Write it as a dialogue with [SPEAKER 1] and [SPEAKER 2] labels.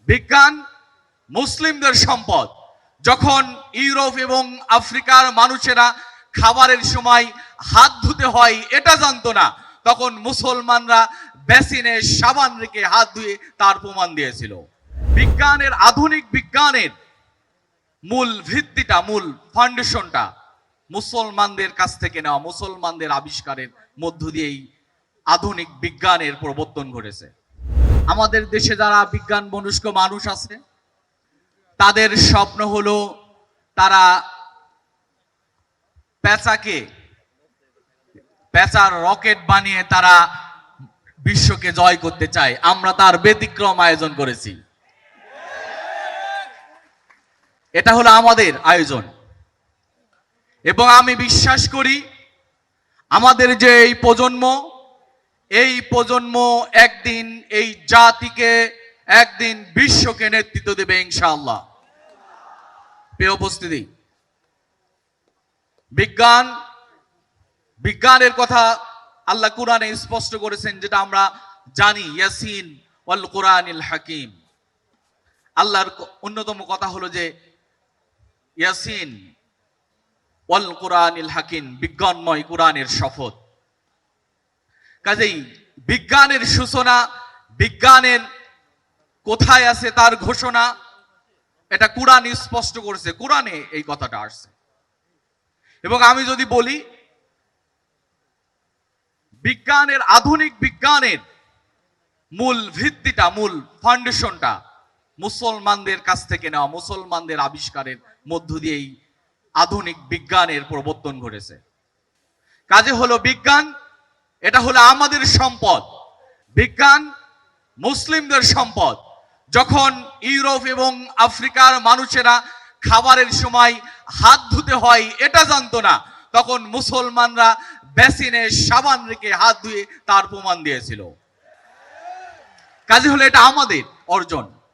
[SPEAKER 1] বিজ্ঞান মুসলিমদের সম্পদ। যখন ইউরোপ এবং আফ্রিকার মানুষেরা খাবারের সময় হাত ধুতে হয় এটা জানতো না, তখন মুসলমানরা বেসিনে সাবান রেখে হাত ধুয়ে তার প্রমাণ দিয়েছিল। বিজ্ঞানের, আধুনিক বিজ্ঞানের মূল ভিত্তিটা, মূল ফাউন্ডেশনটা মুসলমানদের কাছ থেকে নেওয়া, মুসলমানদের আবিষ্কারের মধ্য দিয়েই আধুনিক বিজ্ঞানের প্রবর্তন ঘটেছে। আমাদের দেশে যারা বিজ্ঞান মনস্ক মানুষ আছে তাদের স্বপ্ন হলো তারা পেঁচার রকেট বানিয়ে তারা বিশ্বকে জয় করতে চায়। আমরা তার ব্যতিক্রম আয়োজন করেছি। এটা হলো আমাদের আয়োজন এবং আমি বিশ্বাস করি আমাদের যে এই প্রজন্ম একদিন এই জাতিকে, একদিন বিশ্বকে নেতৃত্ব দেবে ইনশাআল্লাহ। প্রিয় উপস্থিতি, বিজ্ঞানের কথা আল্লাহ কুরআনে স্পষ্ট করেছেন, যেটা আমরা জানি, ইয়াসিন ওয়াল কুরআনিল হাকিম। আল্লাহর অন্যতম কথা হলো যে ইয়াসিন ওয়াল কুরআনিল হাকিম, বিজ্ঞানময় কুরআনের শপথ। কাজেই বিজ্ঞানের সূচনা, বিজ্ঞানের কোথায় আছে তার ঘোষণা, এটা কুরআন স্পষ্ট করেছে, কুরআনে এই কথাটা আসছে। এবং আমি যদি বলি বিজ্ঞানের, আধুনিক বিজ্ঞানের মূল ভিত্তিটা, মূল ফাউন্ডেশনটা মুসলমানদের কাছ থেকে নেওয়া, মুসলমানদের আবিষ্কারের মধ্য দিয়েই আধুনিক বিজ্ঞানের প্রবর্তন ঘটেছে। কাজে হলো বিজ্ঞান, এটা হলো আমাদের সম্পদ। বিজ্ঞান মুসলিমদের সম্পদ। যখন ইউরোপ এবং আফ্রিকার মানুষেরা খাবারের সময় হাত ধুতে হয় এটা জানতো না, তখন মুসলমানরা বেসিনে সাবান রেখে হাত ধুয়ে তার প্রমাণ দিয়েছিল। কাজে হলো এটা আমাদের অর্জন।